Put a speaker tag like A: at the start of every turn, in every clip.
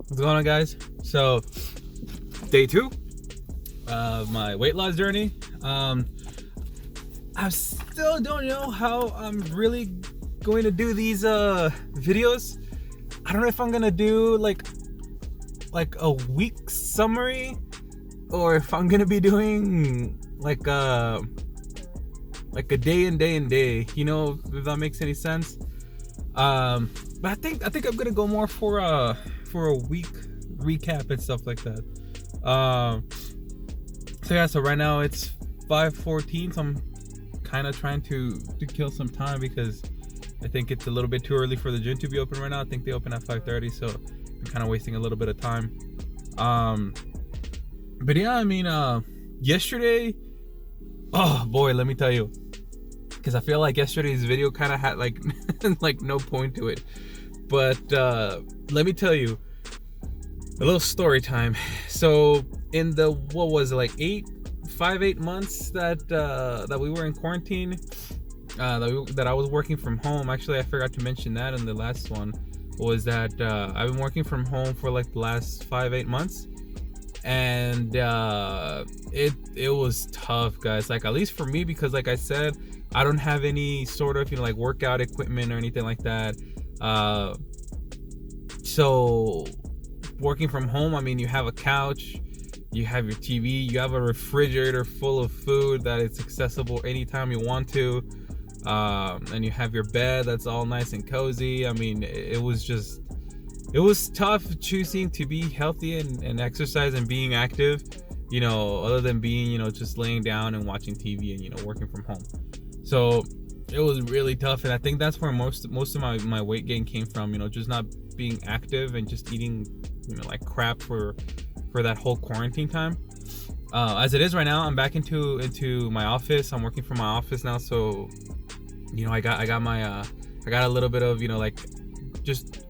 A: What's going on, guys? So, day 2 of my weight loss journey. I still don't know how I'm really going to do these videos. I don't know if I'm gonna do like a week summary, or if I'm gonna be doing like a day and day. You know, if that makes any sense. But I think I'm gonna go more for a week recap and stuff like that. So right now it's 5:14, so I'm kind of trying to kill some time because I think it's a little bit too early for the gym to be open right now. I think they open at 5:30, so I'm kind of wasting a little bit of time. But yeah, I mean, yesterday, oh boy, let me tell you, because I feel like yesterday's video kind of had like like no point to it. But let me tell you a little story time. So in the, what was it, like 8 months that we were in quarantine, that I was working from home. Actually, I forgot to mention that in the last one, was that I've been working from home for like the last 5-8 months, and it was tough, guys. Like, at least for me, because like I said, I don't have any sort of, like workout equipment or anything like that. So working from home, I mean, you have a couch, you have your TV, you have a refrigerator full of food that is accessible anytime you want to, and you have your bed that's all nice and cozy. I mean, it was tough choosing to be healthy and exercise and being active, you know, other than being, you know, just laying down and watching TV and, you know, working from home. So it was really tough, and I think that's where most of my weight gain came from, you know, just not being active and just eating, you know, like crap for that whole quarantine time. As it is right now, I'm back into my office. I'm working from my office now, so you know, I got my I got a little bit of, you know, like just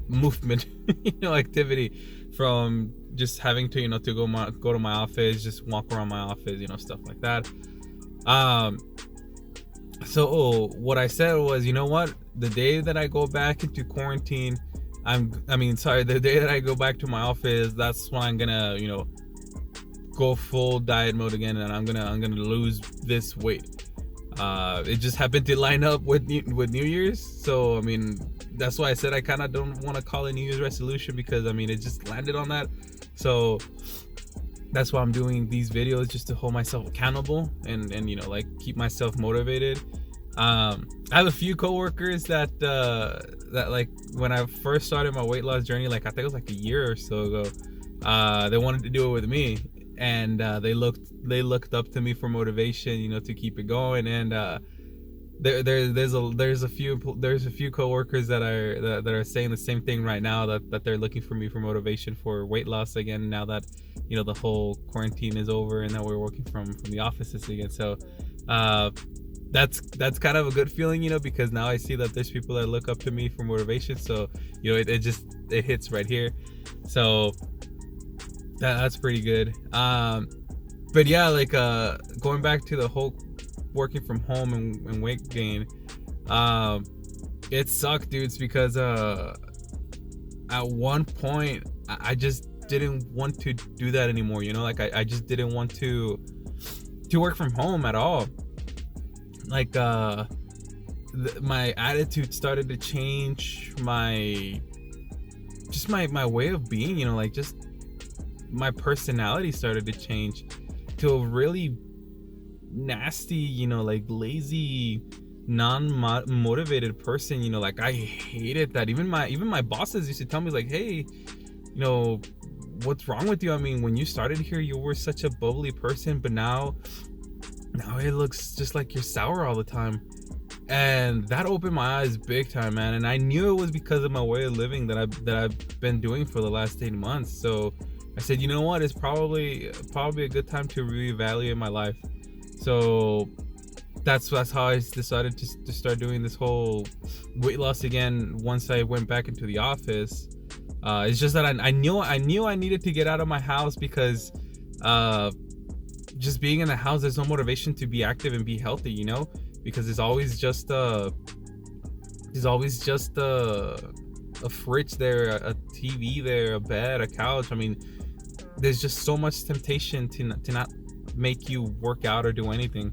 A: movement you know, activity from just having to, you know, to go to my office, just walk around my office, you know, stuff like that. So what I said was, you know what, the day that I go back into quarantine, the day that I go back to my office, that's when I'm gonna, you know, go full diet mode again, and I'm gonna lose this weight. It just happened to line up with New Year's, so I mean, that's why I said I kind of don't want to call it New Year's resolution, because I mean, it just landed on that. So that's why I'm doing these videos, just to hold myself accountable and you know, like keep myself motivated. I have a few coworkers that like when I first started my weight loss journey, like I think it was like a year or so ago, they wanted to do it with me, and they looked up to me for motivation, you know, to keep it going. And there's a few coworkers that are saying the same thing right now, that they're looking for me for motivation for weight loss again, now that, you know, the whole quarantine is over and that we're working from the offices again. So that's kind of a good feeling, you know, because now I see that there's people that look up to me for motivation. So, you know, it hits right here. So that's pretty good. But yeah, like going back to the whole working from home and weight gain, it sucked, dudes, because at one point I just didn't want to do that anymore, you know, like I just didn't want to work from home at all. Like my attitude started to change, my way of being, you know, like just my personality started to change to a really nasty, you know, like lazy, non-motivated person, you know. Like I hated that. Even my bosses used to tell me, like, hey, you know, what's wrong with you? I mean, when you started here, you were such a bubbly person, but now it looks just like you're sour all the time. And that opened my eyes big time, man. And I knew it was because of my way of living that I've been doing for the last 8 months. So I said, you know what, it's probably a good time to reevaluate my life. So that's how I decided to start doing this whole weight loss again once I went back into the office. It's just that I knew I needed to get out of my house, because just being in the house, there's no motivation to be active and be healthy, you know, because there's always just a fridge there, a TV there, a bed, a couch. I mean, there's just so much temptation to not make you work out or do anything.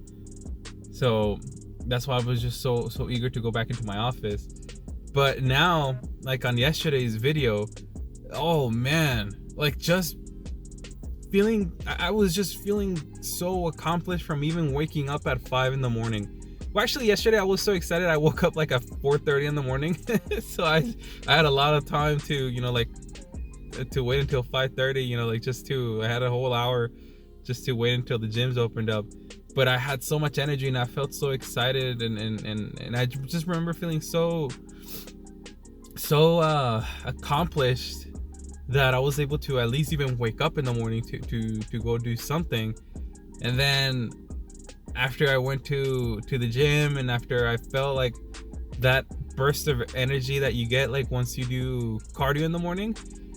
A: So that's why I was just so eager to go back into my office. But now, like on yesterday's video, oh man, like just feeling, I was just feeling so accomplished from even waking up at 5 in the morning. Well, actually, yesterday I was so excited. I woke up like at 4:30 in the morning, so I had a lot of time to, you know, like to wait until 5:30. You know, like I had a whole hour just to wait until the gyms opened up. But I had so much energy and I felt so excited, and I just remember feeling so accomplished that I was able to at least even wake up in the morning to go do something. And then after I went to the gym, and after I felt like that burst of energy that you get like once you do cardio in the morning,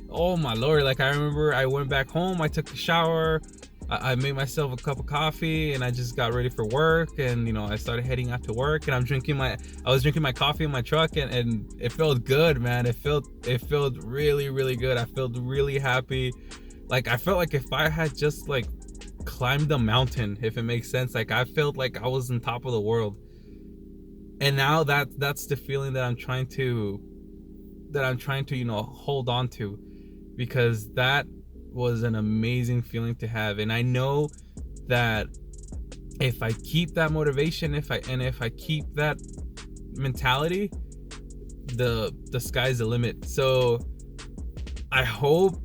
A: oh my lord, like I remember I went back home, I took a shower, I made myself a cup of coffee, and I just got ready for work. And you know, I started heading out to work, and I was drinking my coffee in my truck, and it felt good, man. It felt really, really good. I felt really happy. Like I felt like if I had just like climbed a mountain, if it makes sense. Like I felt like I was on top of the world. And now that's the feeling that I'm trying to you know, hold on to, because that was an amazing feeling to have. And I know that if I keep that motivation, if I keep that mentality, the sky's the limit. So I hope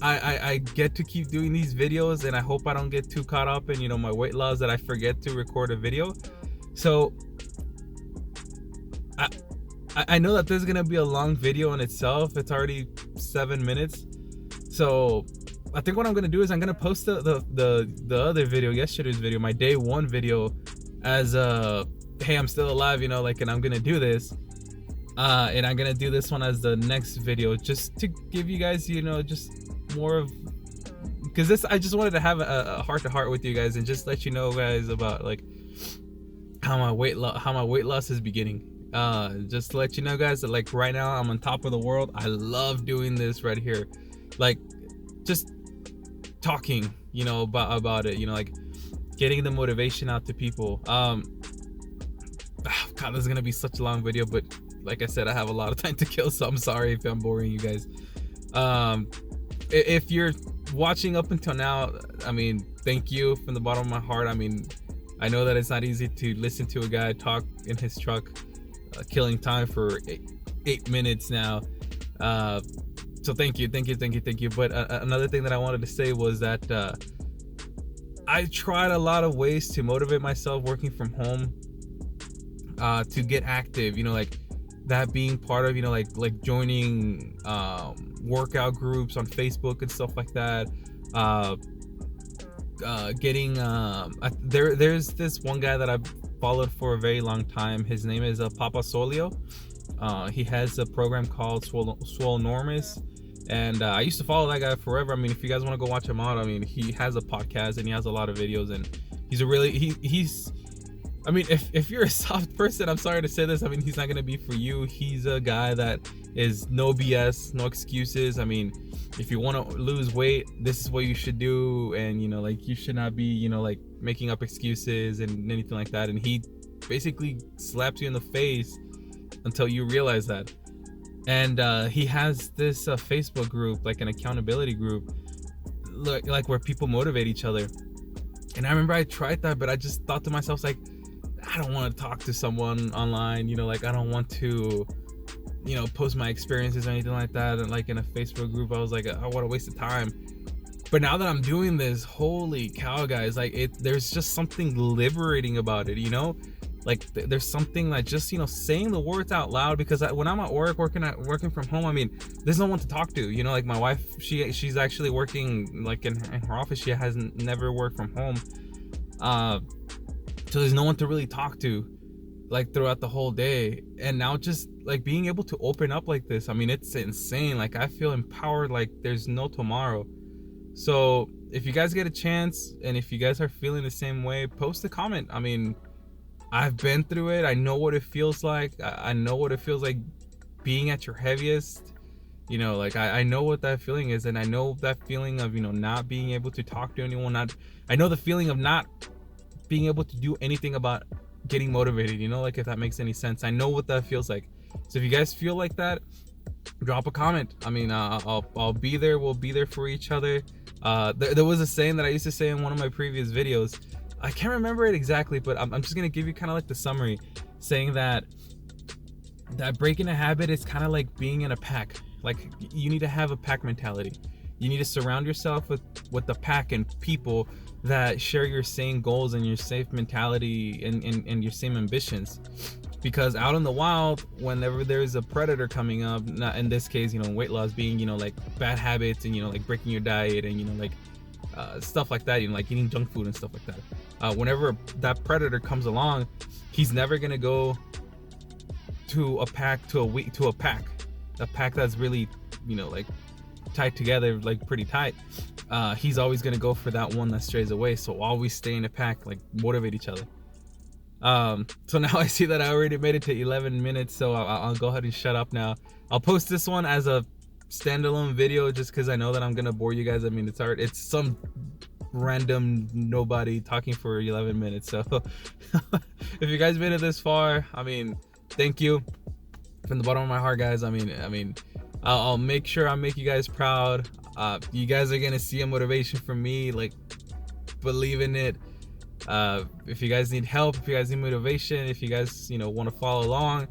A: I get to keep doing these videos, and I hope I don't get too caught up in, you know, my weight loss that I forget to record a video. So I know that this is gonna be a long video in itself. It's already 7 minutes. So I think what I'm gonna do is I'm gonna post the other video, yesterday's video, my day 1 video, as hey, I'm still alive, you know, like, and I'm gonna do this. And I'm gonna do this one as the next video, just to give you guys, you know, just more of, because I just wanted to have a heart to heart with you guys, and just let you know, guys, about like how my weight loss is beginning. Just to let you know, guys, that like right now I'm on top of the world. I love doing this right here, like just talking, you know, about it, you know, like getting the motivation out to people. God, this is gonna be such a long video, but like I said, I have a lot of time to kill, so I'm sorry if I'm boring you guys. If you're watching up until now, I mean, thank you from the bottom of my heart. I mean, I know that it's not easy to listen to a guy talk in his truck, killing time for 8 minutes now. So thank you. But another thing that I wanted to say was that I tried a lot of ways to motivate myself working from home, to get active, you know, like that being part of, you know, like joining workout groups on Facebook and stuff like that. Getting there's this one guy that I've followed for a very long time. His name is Papa Solio. He has a program called Swolenormous, and I used to follow that guy forever. I mean, if you guys want to go watch him out, I mean, he has a podcast and he has a lot of videos, and he's a really he's I mean, if you're a soft person, I'm sorry to say this, I mean, he's not gonna be for you. He's a guy that is no BS, no excuses. I mean, if you want to lose weight, this is what you should do, and you know, like, you should not be, you know, like, making up excuses and anything like that. And he basically slaps you in the face until you realize that. And he has this Facebook group, like an accountability group, like where people motivate each other. And I remember I tried that, but I just thought to myself, like, I don't want to talk to someone online, you know, like, I don't want to, you know, post my experiences or anything like that. And like in a Facebook group, I was like, I want to waste the time. But now that I'm doing this, holy cow, guys, like, there's just something liberating about it, you know? Like, there's something like just, you know, saying the words out loud, because when I'm at work, working from home, I mean, there's no one to talk to, you know, like my wife, she's actually working like in her office. She hasn't never worked from home. So there's no one to really talk to, like, throughout the whole day. And now just like being able to open up like this, I mean, it's insane. Like, I feel empowered like there's no tomorrow. So if you guys get a chance, and if you guys are feeling the same way, post a comment. I mean, I've been through it. I know what it feels like. I know what it feels like being at your heaviest, you know, like I know what that feeling is, and I know that feeling of, you know, not being able to talk to anyone. I know the feeling of not being able to do anything about getting motivated, you know, like if that makes any sense. I know what that feels like. So if you guys feel like that, drop a comment. I mean, I'll be there. We'll be there for each other. There was a saying that I used to say in one of my previous videos. I can't remember it exactly, but I'm just gonna give you kind of like the summary, saying that breaking a habit is kind of like being in a pack. Like, you need to have a pack mentality. You need to surround yourself with the pack and people that share your same goals and your same mentality and your same ambitions. Because out in the wild, whenever there's a predator coming up, not in this case, you know, weight loss being, you know, like bad habits and, you know, like breaking your diet and, you know, like stuff like that, you know, like eating junk food and stuff like that. Whenever that predator comes along, he's never gonna go to a pack a pack that's really, you know, like tied together, like pretty tight. He's always gonna go for that one that strays away. So always stay in a pack, like motivate each other. So now I see that I already made it to 11 minutes, so I'll go ahead and shut up now. I'll post this one as a standalone video just because I know that I'm gonna bore you guys. I mean, it's some random nobody talking for 11 minutes. So if you guys made it this far, I mean, thank you from the bottom of my heart, guys. I mean, I'll make sure I make you guys proud. You guys are gonna see a motivation from me. Like, believe in it. If you guys need help, if you guys need motivation, if you guys, you know, want to follow along,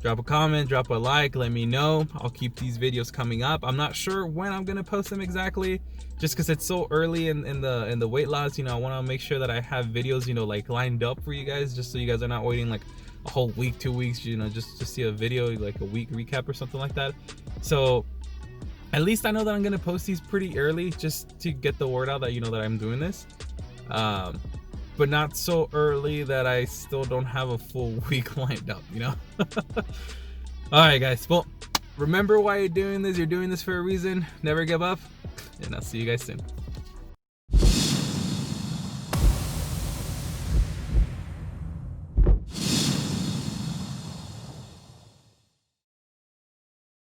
A: drop a comment, drop a like, let me know. I'll keep these videos coming up. I'm not sure when I'm gonna post them exactly, just because it's so early in the weight loss. You know, I want to make sure that I have videos, you know, like lined up for you guys, just so you guys are not waiting like a whole week, 2 weeks, you know, just to see a video, like a week recap or something like that. So at least I know that I'm gonna post these pretty early, just to get the word out that, you know, that I'm doing this. But not so early that I still don't have a full week lined up, you know? Alright, guys. Well, remember why you're doing this. You're doing this for a reason. Never give up. And I'll see you guys soon.